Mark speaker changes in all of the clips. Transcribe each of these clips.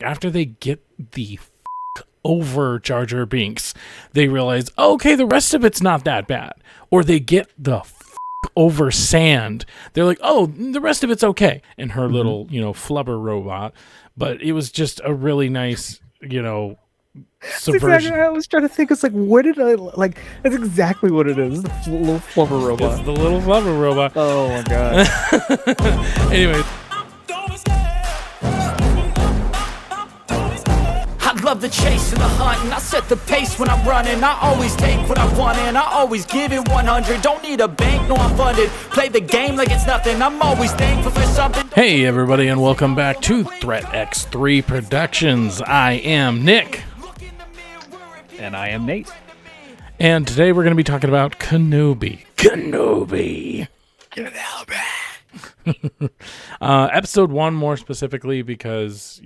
Speaker 1: After they get the over Jar Jar Binks, they realize, okay, the rest of it's not that bad. Or they get the over Sand. They're like, oh, the rest of it's okay. And her little, flubber robot. But it was just a really nice, subversion.
Speaker 2: That's exactly what I was trying to think. It's like, what did I like? That's exactly what it is. The little flubber robot.
Speaker 1: It's the little flubber robot.
Speaker 2: Oh my god.
Speaker 1: Anyway.
Speaker 3: I love the chase and the hunt, and I set the pace when I'm running. I always take what I want and I always give it 100. Don't need a bank, no, I'm funded. Play the game like it's nothing. I'm always thankful for something.
Speaker 1: Hey everybody, and welcome back to Threat X3 Productions. I am Nick.
Speaker 2: And I am Nate.
Speaker 1: And today we're going to be talking about Kenobi. Episode 1 more specifically because,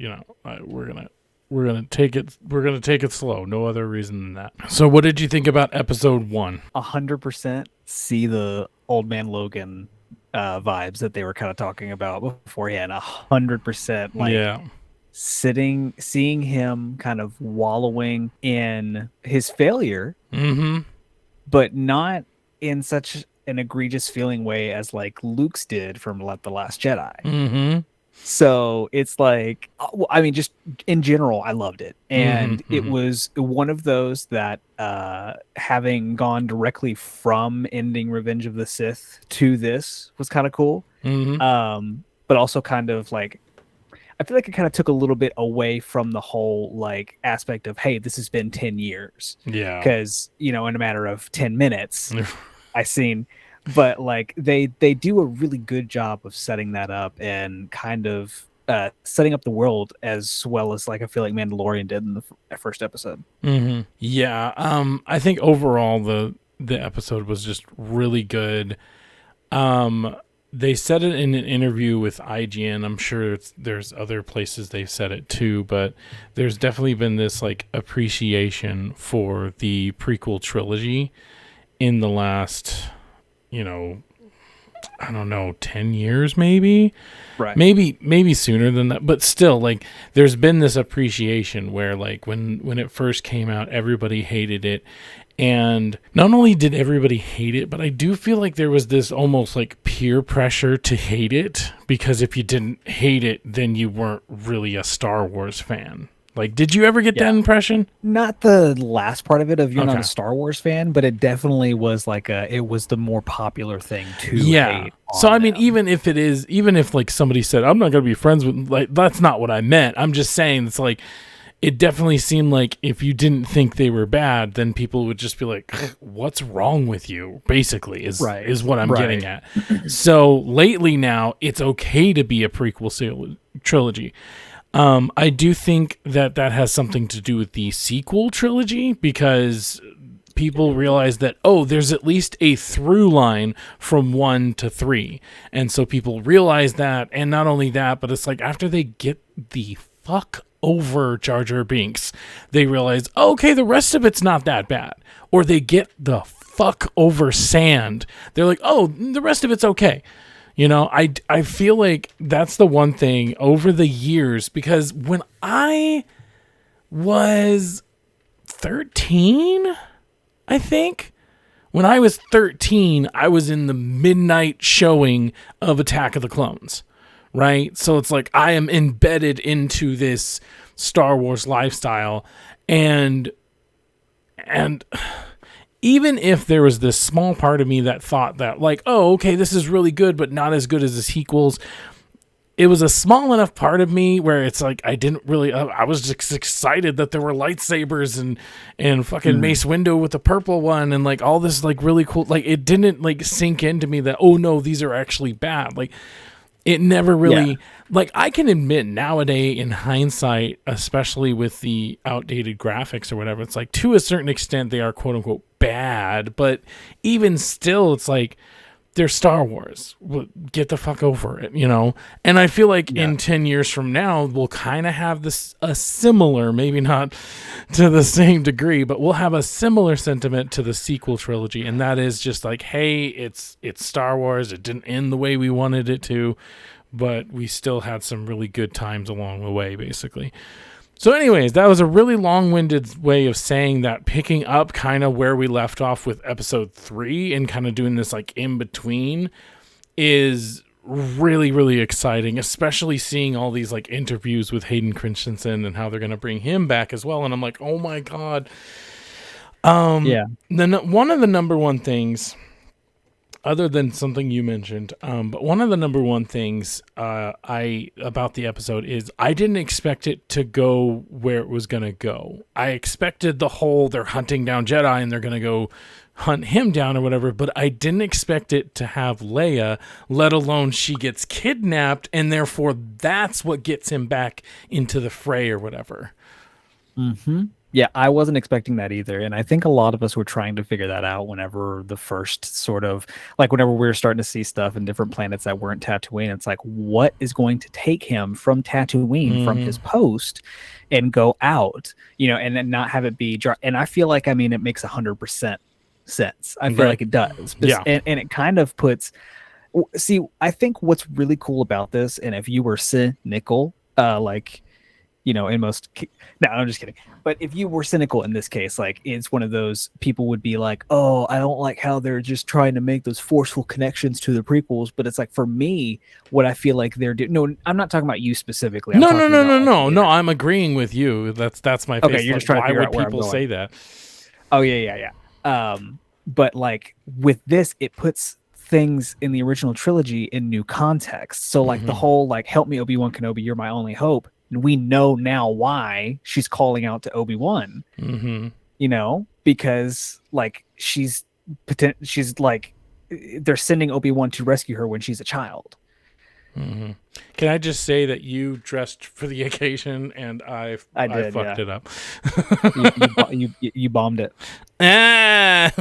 Speaker 1: we're gonna take it slow. No other reason than that. So what did you think about episode 1?
Speaker 2: 100% see the Old Man Logan vibes that they were kind of talking about beforehand. 100% seeing him kind of wallowing in his failure, but not in such an egregious feeling way as like Luke's did from The Last Jedi. So it's like, I mean, just in general, I loved it. And it was one of those that having gone directly from ending Revenge of the Sith to this was kind of cool. But also kind of like, I feel like it kind of took a little bit away from the whole like aspect of, hey, this has been 10 years. Yeah. Because, in a matter of 10 minutes, but like they do a really good job of setting that up and kind of setting up the world as well as like I feel like Mandalorian did in the first episode.
Speaker 1: Yeah. I think overall the episode was just really good. They said it in an interview with IGN. I'm sure there's other places they've said it too, but there's definitely been this like appreciation for the prequel trilogy in the last, I don't know, 10 years maybe? Right. Maybe sooner than that, but still, like, there's been this appreciation where, like, when it first came out, everybody hated it, and not only did everybody hate it, but I do feel like there was this almost, like, peer pressure to hate it, because if you didn't hate it, then you weren't really a Star Wars fan. Like, did you ever get that impression?
Speaker 2: Not the last part of it of you're not a Star Wars fan, but it definitely was like it was the more popular thing to hate.
Speaker 1: So I mean, even if like somebody said, I'm not going to be friends with, like, that's not what I meant. I'm just saying it's like, it definitely seemed like if you didn't think they were bad, then people would just be like, what's wrong with you? Basically is what I'm getting at. So lately now it's okay to be a prequel trilogy. I do think that has something to do with the sequel trilogy because people realize that, there's at least a through line from 1 to 3. And so people realize that, and not only that, but it's like after they get the fuck over Jar Jar Binks, they realize, okay, the rest of it's not that bad. Or they get the fuck over Sand. They're like, the rest of it's okay. I feel like that's the one thing over the years, because when I was 13, I think, when I was 13, I was in the midnight showing of Attack of the Clones, right? So it's like I am embedded into this Star Wars lifestyle, and even if there was this small part of me that thought that, like, okay, this is really good, but not as good as the sequels, it was a small enough part of me where it's like I didn't really, I was just excited that there were lightsabers and fucking Mace Windu with the purple one and like all this like really cool, like it didn't like sink into me that, oh no, these are actually bad. Like it never really, like I can admit nowadays in hindsight, especially with the outdated graphics or whatever, it's like to a certain extent they are quote unquote bad, but even still it's like they're Star Wars. Get the fuck over it, And I feel like in 10 years from now we'll kind of have a similar, maybe not to the same degree, but we'll have a similar sentiment to the sequel trilogy, and that is just like, hey, it's Star Wars. It didn't end the way we wanted it to, but we still had some really good times along the way, basically. So anyways, that was a really long-winded way of saying that, picking up kind of where we left off with episode 3 and kind of doing this like in between is really, really exciting, especially seeing all these like interviews with Hayden Christensen and how they're going to bring him back as well. And I'm like, oh my God. Then one of the number one things, other than something you mentioned, but one of the number one things about the episode is I didn't expect it to go where it was going to go. I expected the whole they're hunting down Jedi and they're going to go hunt him down or whatever, but I didn't expect it to have Leia, let alone she gets kidnapped, and therefore that's what gets him back into the fray or whatever.
Speaker 2: Mm-hmm. Yeah, I wasn't expecting that either. And I think a lot of us were trying to figure that out whenever the first sort of, like whenever we were starting to see stuff in different planets that weren't Tatooine. It's like, what is going to take him from Tatooine, from his post, and go out, and then not have it be, and I feel like, it makes 100% sense. I feel like it does.
Speaker 1: Yeah.
Speaker 2: And it kind of puts, see, I think what's really cool about this, and if you were cynical, in most, no, I'm just kidding. But if you were cynical in this case, like it's one of those people would be like, oh, I don't like how they're just trying to make those forceful connections to the prequels. But it's like, for me, what I feel like they're doing, no, I'm not talking about you specifically.
Speaker 1: No, I'm agreeing with you. That's my face.
Speaker 2: Okay, you're just trying to figure out where
Speaker 1: people say that?
Speaker 2: Oh, yeah. But like with this, it puts things in the original trilogy in new context. So like the whole like, help me, Obi Wan Kenobi, you're my only hope. And we know now why she's calling out to Obi-Wan, because like she's like, they're sending Obi-Wan to rescue her when she's a child.
Speaker 1: Mm-hmm. Can I just say that you dressed for the occasion and I fucked it up.
Speaker 2: you bombed it.
Speaker 1: But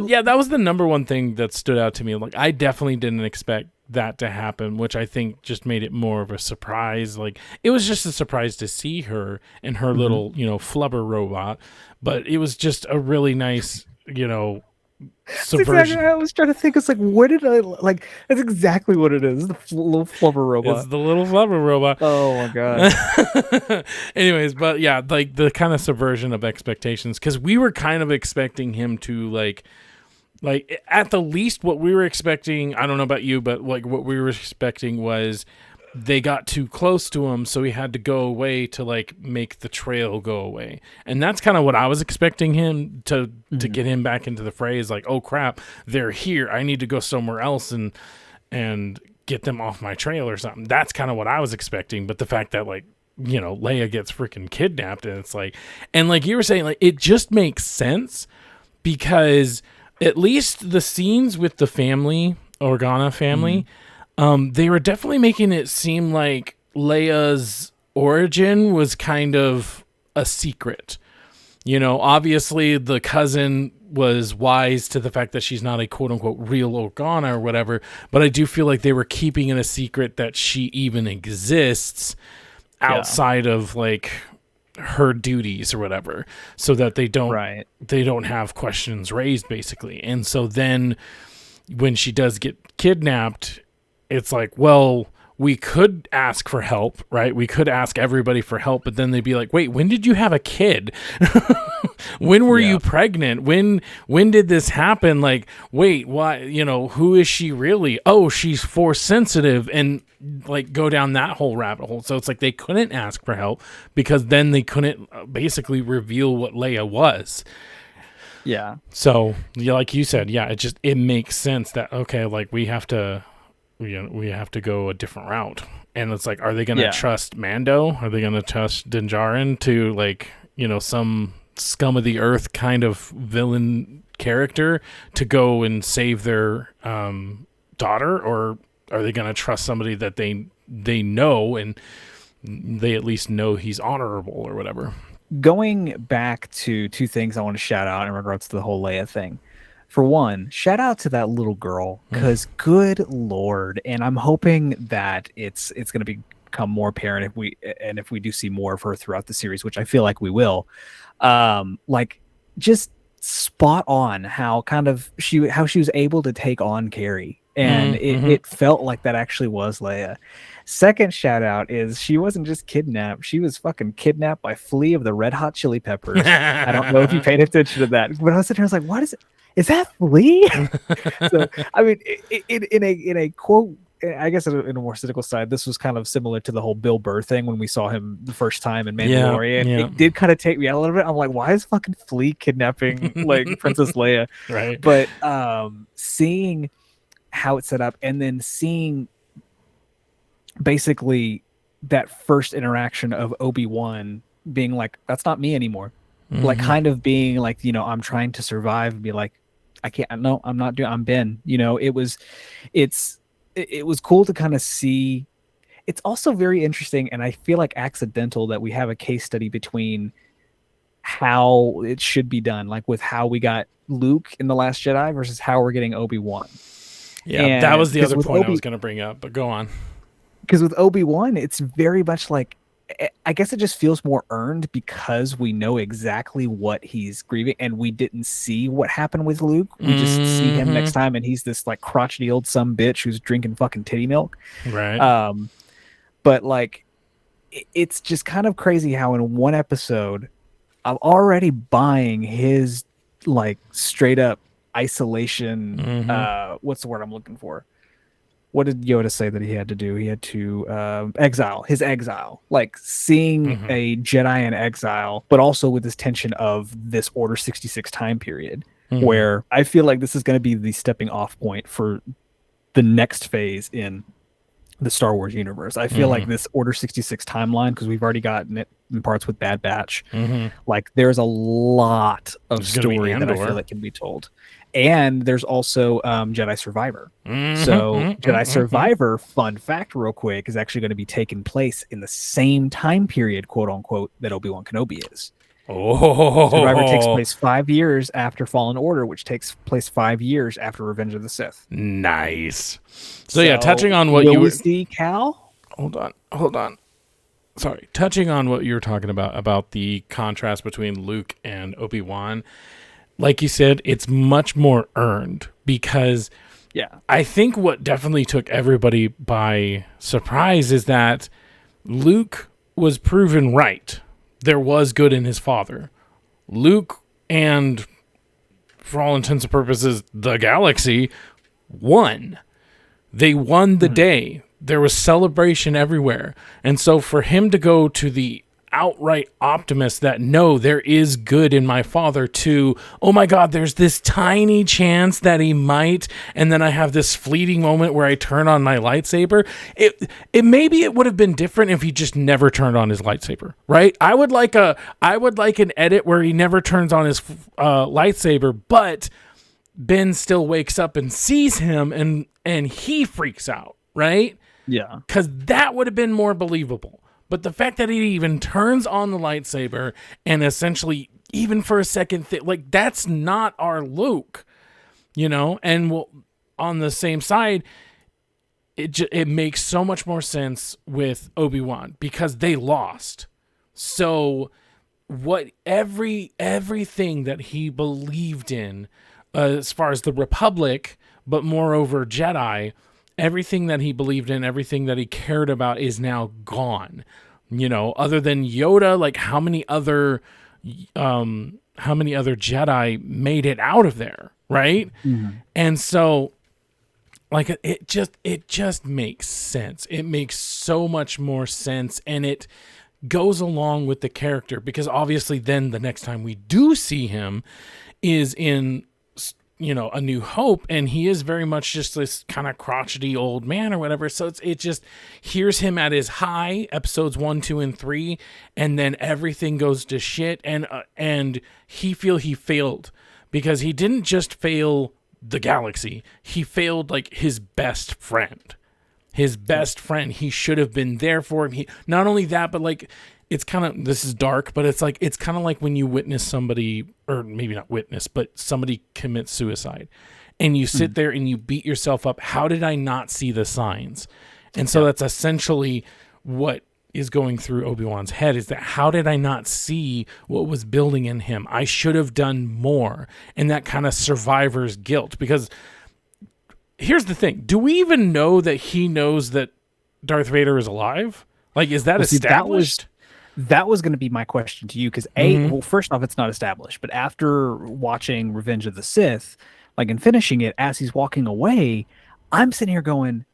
Speaker 1: yeah, that was the number one thing that stood out to me. Like, I definitely didn't expect that to happen, which I think just made it more of a surprise. Like, it was just a surprise to see her and her little, flubber robot, but it was just a really nice, subversion.
Speaker 2: Exactly, I was trying to think. It's like, what did I like? That's exactly what it is. The little flubber robot.
Speaker 1: It's the little flubber robot.
Speaker 2: Oh my god.
Speaker 1: Anyways, but yeah, like the kind of subversion of expectations, because we were kind of expecting him to like at the least what we were expecting. I don't know about you, but like what we were expecting was they got too close to him, so he had to go away to like make the trail go away. And that's kind of what I was expecting him to get him back into the fray, is like, oh crap, they're here. I need to go somewhere else and get them off my trail or something. That's kind of what I was expecting. But the fact that like, Leia gets freaking kidnapped, and it's like, and like you were saying, like, it just makes sense because at least the scenes with the family, Organa family, they were definitely making it seem like Leia's origin was kind of a secret. Obviously the cousin was wise to the fact that she's not a quote unquote real Organa or whatever, but I do feel like they were keeping it a secret that she even exists outside of like her duties or whatever, so that they don't have questions raised, basically. And so then when she does get kidnapped, it's like, well, we could ask for help, right? We could ask everybody for help, but then they'd be like, wait, when did you have a kid? When were you pregnant? When did this happen? Like, wait, why, who is she really? Oh, she's force sensitive, and like go down that whole rabbit hole. So it's like they couldn't ask for help because then they couldn't basically reveal what Leia was.
Speaker 2: Yeah.
Speaker 1: So like you said, it makes sense that, okay, like we have to go a different route. And it's like, are they going to trust Mando? Are they going to trust Din Djarin to like, some scum of the earth kind of villain character to go and save their daughter? Or are they going to trust somebody that they know and they at least know he's honorable or whatever?
Speaker 2: Going back to two things I want to shout out in regards to the whole Leia thing. For one, shout out to that little girl, because good Lord. And I'm hoping that it's going to become more apparent if we do see more of her throughout the series, which I feel like we will. Like just spot on how she was able to take on Carrie And it felt like that actually was Leia. Second shout out is she wasn't just kidnapped. She was fucking kidnapped by Flea of the Red Hot Chili Peppers. I don't know if you paid attention to that, but I was sitting here, I was like, what is that Flea? So, I mean, in a quote, I guess in a more cynical side, this was kind of similar to the whole Bill Burr thing when we saw him the first time in Mandalorian.
Speaker 1: Yeah.
Speaker 2: It did kind of take me out a little bit. I'm like, why is fucking Flea kidnapping like Princess Leia?
Speaker 1: Right.
Speaker 2: But seeing how it's set up and then seeing basically that first interaction of Obi-Wan being like, that's not me anymore. Like kind of being like, you know, I'm trying to survive and be like, I can't, no, I'm not doing, I'm Ben, you know, it was cool to kind of see. It's also very interesting, and I feel like accidental that we have a case study between how it should be done, like with how we got Luke in The Last Jedi versus how we're getting Obi-Wan.
Speaker 1: Yeah,
Speaker 2: and
Speaker 1: that was the other point I was going to bring up, but go on.
Speaker 2: Because with Obi-Wan, it's very much like, I guess it just feels more earned because we know exactly what he's grieving, and we didn't see what happened with Luke. We just see him next time, and he's this like crotchety old some bitch who's drinking fucking titty milk.
Speaker 1: Right.
Speaker 2: But like, it's just kind of crazy how in one episode, I'm already buying his like straight up isolation. What's the word I'm looking for? What did Yoda say that he had to do? He had to his exile, like seeing a Jedi in exile, but also with this tension of this Order 66 time period, where I feel like this is going to be the stepping off point for the next phase in the Star Wars universe. I feel like this Order 66 timeline, because we've already gotten it in parts with Bad Batch, like there's a lot of story that I feel like can be told. And there's also Jedi Survivor. So Jedi Survivor, fun fact real quick, is actually going to be taking place in the same time period, quote unquote, that Obi Wan Kenobi is. Survivor takes place 5 years after Fallen Order, which takes place 5 years after Revenge of the Sith.
Speaker 1: Nice. So yeah, touching on what you
Speaker 2: were... see Cal?
Speaker 1: Hold on. Sorry. Touching on what you were talking about the contrast between Luke and Obi-Wan, like you said, it's much more earned because I think what definitely took everybody by surprise is that Luke was proven right. There was good in his father. Luke and, for all intents and purposes, the galaxy won. They won the day. There was celebration everywhere. And so for him to go to the outright optimist that no, there is good in my father, to oh my god, there's this tiny chance that he might, and then I have this fleeting moment where I turn on my lightsaber. It maybe it would have been different if he just never turned on his lightsaber, right? I would like an edit where he never turns on his lightsaber, but Ben still wakes up and sees him and he freaks out, right?
Speaker 2: Yeah,
Speaker 1: because that would have been more believable. But the fact that he even turns on the lightsaber and essentially, even for a second, like that's not our Luke, you know? And on the same side, it makes so much more sense with Obi-Wan because they lost. So what everything that he believed in, as far as the Republic, but moreover Jedi, everything that he believed in, everything that he cared about is now gone. You know, other than Yoda, like how many other Jedi made it out of there, right? And so like it just makes sense. It makes so much more sense, and it goes along with the character, because obviously then the next time we do see him is in, you know, A New Hope, and he is very much just this kind of crotchety old man or whatever. So it just, here's him at his high, episodes 1, 2, and 3, and then everything goes to shit, and he failed because he didn't just fail the galaxy, he failed like his best friend. He should have been there for him. He, not only that, but like, it's kind of, this is dark, but it's kind of like when you witness somebody, or maybe not witness, but somebody commits suicide, and you sit there and you beat yourself up. How did I not see the signs? And so that's essentially what is going through Obi-Wan's head, is that how did I not see what was building in him? I should have done more. And that kind of survivor's guilt, because here's the thing. Do we even know that he knows that Darth Vader is alive? Like, is that established?
Speaker 2: That was going to be my question to you, because well, first off, it's not established. But after watching Revenge of the Sith, like, and finishing it, as he's walking away, I'm sitting here going,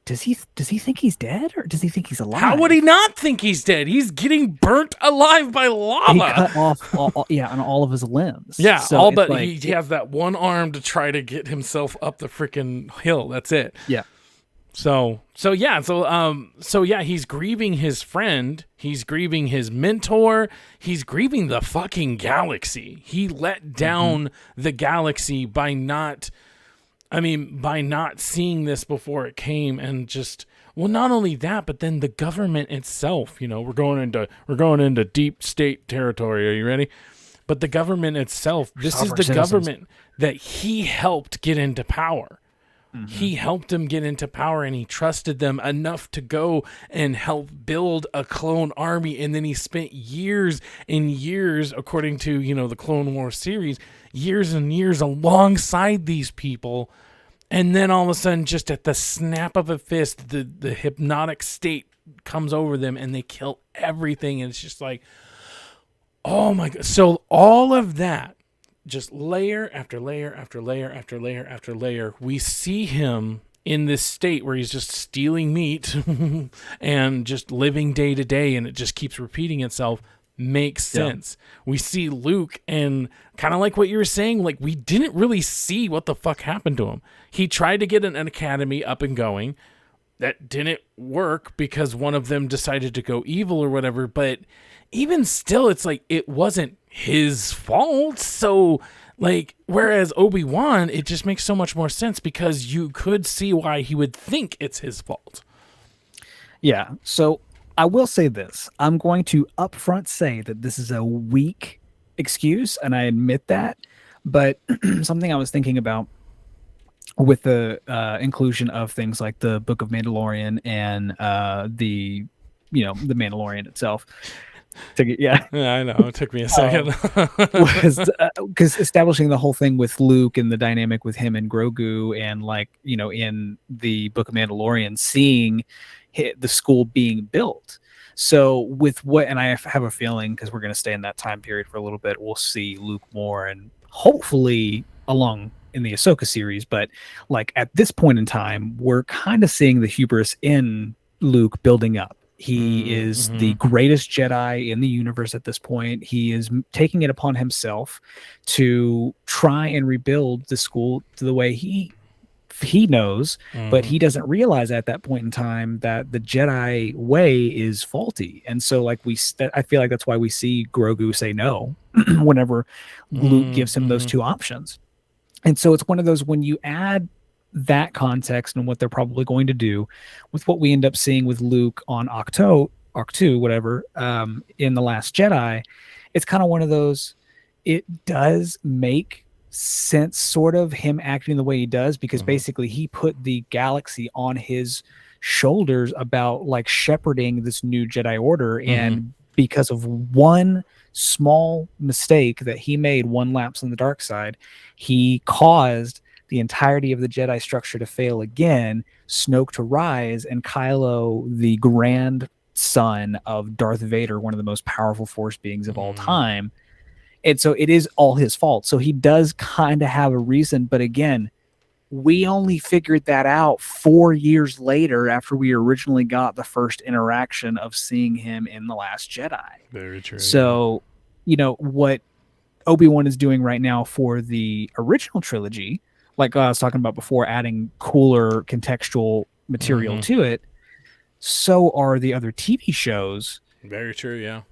Speaker 2: does he think he's dead, or does he think he's alive?
Speaker 1: How would he not think he's dead? He's getting burnt alive by lava.
Speaker 2: He cut off on all of his limbs.
Speaker 1: Yeah,
Speaker 2: so
Speaker 1: all but
Speaker 2: like,
Speaker 1: he has that one arm to try to get himself up the freaking hill. That's it.
Speaker 2: Yeah.
Speaker 1: So he's grieving his friend, he's grieving his mentor, he's grieving the fucking galaxy. He let down the galaxy by not seeing this before it came, and just, well, not only that, but then the government itself, we're going into deep state territory. Are you ready? But the government itself, this is the government that he helped get into power. He helped them get into power, and he trusted them enough to go and help build a clone army. And then he spent years and years, according to, the Clone Wars series, years and years alongside these people. And then all of a sudden, just at the snap of a fist, the hypnotic state comes over them and they kill everything. And it's just like, oh my God. So all of that, just layer after layer after layer after layer after layer, we see him in this state where he's just stealing meat and just living day to day, and it just keeps repeating itself. Makes sense. We see Luke, and kind of like what you were saying, like, we didn't really see what the fuck happened to him. He tried to get an academy up and going. That didn't work because one of them decided to go evil or whatever, but even still, it's like, it wasn't his fault. So, like, whereas Obi-Wan, it just makes so much more sense because you could see why he would think it's his fault.
Speaker 2: Yeah. So I will say this. I'm going to upfront say that this is a weak excuse, and I admit that. But something I was thinking about with the inclusion of things like the Book of Mandalorian and the Mandalorian itself. Yeah,
Speaker 1: I know. It took me a second.
Speaker 2: Because establishing the whole thing with Luke and the dynamic with him and Grogu, and, like, in the Book of Mandalorian, seeing the school being built. So with and I have a feeling, because we're going to stay in that time period for a little bit, we'll see Luke more, and hopefully along in the Ahsoka series. But, like, at this point in time, we're kind of seeing the hubris in Luke building up. He is the greatest Jedi in the universe at this point. He is taking it upon himself to try and rebuild the school to the way he knows, but he doesn't realize at that point in time that the Jedi way is faulty. And so, like, I feel like that's why we see Grogu say no whenever Luke gives him those two options. And so it's one of those, when you add that context and what they're probably going to do with what we end up seeing with Luke on Ahch-To, whatever, in The Last Jedi, it's kind of one of those, it does make sense, sort of, him acting the way he does, because basically he put the galaxy on his shoulders about, like, shepherding this new Jedi Order, and because of one small mistake that he made, one lapse on the dark side, he caused the entirety of the Jedi structure to fail again, Snoke to rise, and Kylo, the grandson of Darth Vader, one of the most powerful Force beings of all time. And so it is all his fault. So he does kind of have a reason, but again, we only figured that out 4 years later, after we originally got the first interaction of seeing him in The Last Jedi.
Speaker 1: Very true.
Speaker 2: So, what Obi-Wan is doing right now for the original trilogy, like I was talking about before, adding cooler contextual material to it, so are the other TV shows.
Speaker 1: Very true, yeah.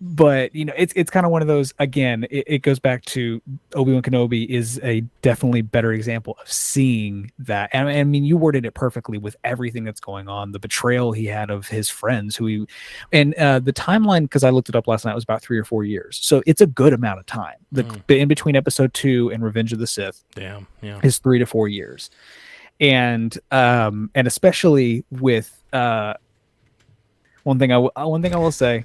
Speaker 2: But, it's kind of one of those, again, it goes back to Obi Wan Kenobi is a definitely better example of seeing that. And I mean, you worded it perfectly with everything that's going on. The betrayal he had of his friends the timeline, because I looked it up last night, was about 3 or 4 years. So it's a good amount of time. In between episode 2 and Revenge of the Sith, is 3 to 4 years. And especially with one thing I will say,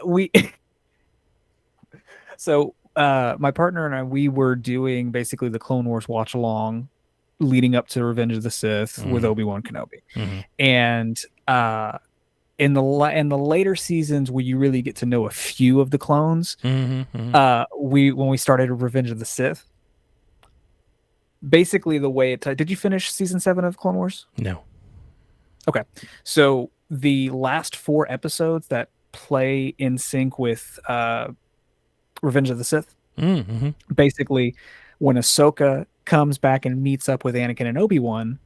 Speaker 2: my partner and I, we were doing basically the Clone Wars watch along leading up to Revenge of the Sith with Obi Wan Kenobi, and in the later seasons where you really get to know a few of the clones, when we started Revenge of the Sith, basically the way did you finish season 7 of Clone Wars?
Speaker 1: No.
Speaker 2: Okay, so the last 4 episodes that play in sync with Revenge of the Sith, basically when Ahsoka comes back and meets up with Anakin and Obi-Wan,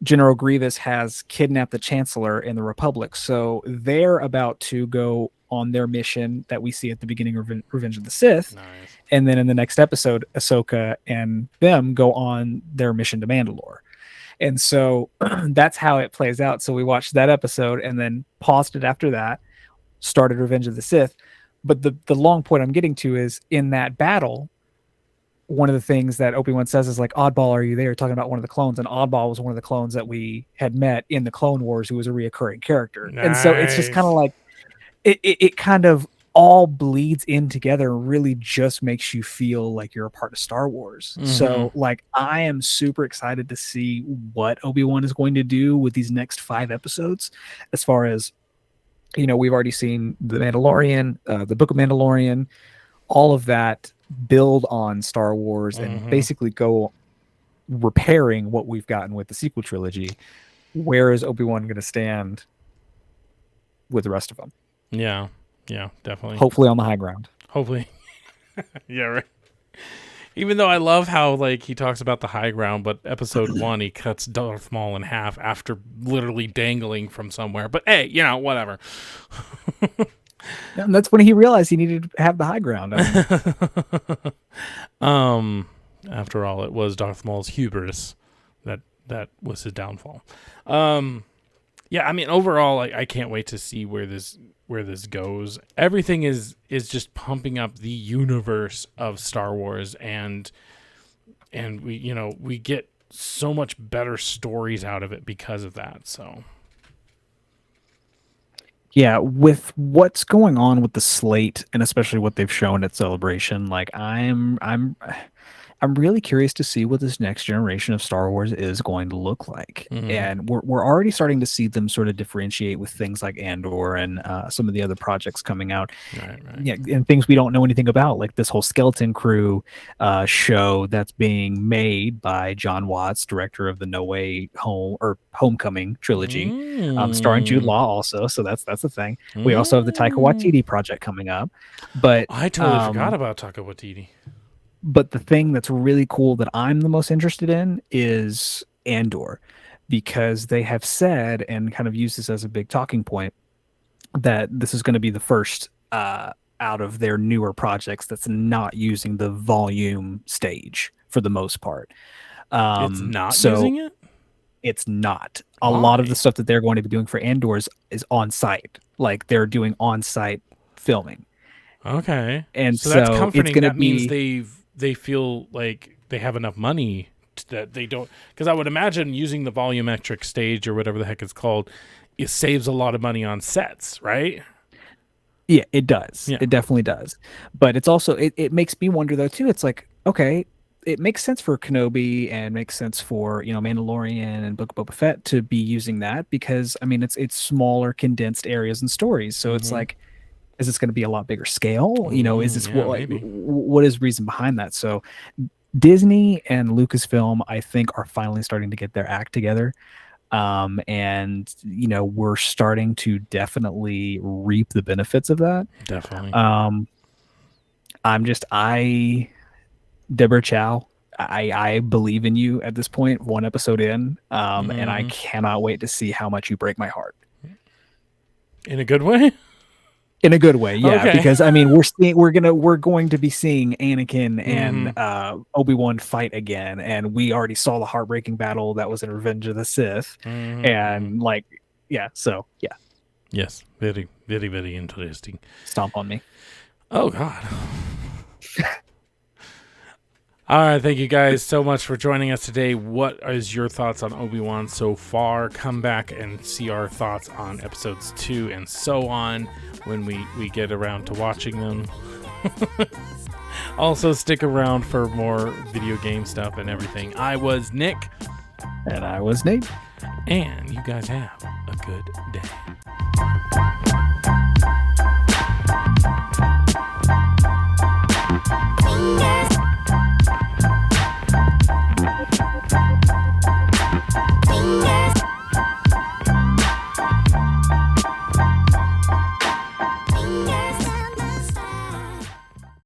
Speaker 2: General Grievous has kidnapped the Chancellor in the Republic, so they're about to go on their mission that we see at the beginning of Revenge of the Sith.
Speaker 1: Nice.
Speaker 2: And then in the next episode, Ahsoka and them go on their mission to Mandalore. And so that's how it plays out. So we watched that episode and then paused it after that, started Revenge of the Sith. But the long point I'm getting to is in that battle, one of the things that Obi-Wan says is like, Oddball, are you there? Talking about one of the clones. And Oddball was one of the clones that we had met in the Clone Wars, who was a reoccurring character. Nice. And so it's just kind of like, it kind of all bleeds in together and really just makes you feel like you're a part of Star Wars. So like, I am super excited to see what Obi-Wan is going to do with these next 5 episodes. As far as, you know, we've already seen The Mandalorian, the Book of Mandalorian, all of that build on Star Wars and basically go repairing what we've gotten with the sequel trilogy. Where is Obi-Wan going to stand with the rest of them?
Speaker 1: Yeah, definitely.
Speaker 2: Hopefully on the high ground.
Speaker 1: Hopefully. Yeah, right. Even though I love how like he talks about the high ground, but episode 1 he cuts Darth Maul in half after literally dangling from somewhere. But hey, you know, whatever.
Speaker 2: And that's when he realized he needed to have the high ground.
Speaker 1: After all, it was Darth Maul's hubris that was his downfall. Yeah, I mean, overall, I can't wait to see where this goes. Everything is just pumping up the universe of Star Wars, and we get so much better stories out of it because of that. So.
Speaker 2: Yeah, with what's going on with the slate and especially what they've shown at Celebration, like I'm really curious to see what this next generation of Star Wars is going to look like. And we're already starting to see them sort of differentiate with things like Andor and some of the other projects coming out. Right. Yeah, and things we don't know anything about, like this whole Skeleton Crew show that's being made by John Watts, director of the No Way Home or Homecoming trilogy, starring Jude Law also. So that's a thing. We also have the Taika Waititi project coming up. But
Speaker 1: I totally forgot about Taika Waititi.
Speaker 2: But the thing that's really cool that I'm the most interested in is Andor, because they have said and kind of used this as a big talking point that this is going to be the first out of their newer projects that's not using the volume stage for the most part.
Speaker 1: It's not using it?
Speaker 2: It's not. A lot of the stuff that they're going to be doing for Andor is on site. Like they're doing on site filming.
Speaker 1: Okay.
Speaker 2: And
Speaker 1: so that's comforting.
Speaker 2: It's gonna
Speaker 1: that means they feel like they have enough money that they don't, because I would imagine using the volumetric stage or whatever the heck it's called, it saves a lot of money on sets, right?
Speaker 2: Yeah, it does. Yeah. It definitely does. But it's also, it makes me wonder though too. It's like, okay, it makes sense for Kenobi and makes sense for, Mandalorian and Book of Boba Fett to be using that because I mean, it's smaller condensed areas and stories. So it's like, is this going to be a lot bigger scale? Is this what is reason behind that? So Disney and Lucasfilm, I think, are finally starting to get their act together. And we're starting to definitely reap the benefits of that.
Speaker 1: Definitely.
Speaker 2: Deborah Chow, I believe in you at this point, 1 episode in. And I cannot wait to see how much you break my heart.
Speaker 1: In a good way?
Speaker 2: In a good way, yeah. Okay. Because I mean, we're going to be seeing Anakin and Obi-Wan fight again, and we already saw the heartbreaking battle that was in Revenge of the Sith, and so yeah.
Speaker 1: Yes, very, very, very interesting.
Speaker 2: Stomp on me.
Speaker 1: Oh God. All right, thank you guys so much for joining us today. What is your thoughts on Obi-Wan so far? Come back and see our thoughts on episodes 2 and so on when we get around to watching them. Also, stick around for more video game stuff and everything. I was Nick.
Speaker 2: And I was Nate.
Speaker 1: And you guys have a good day.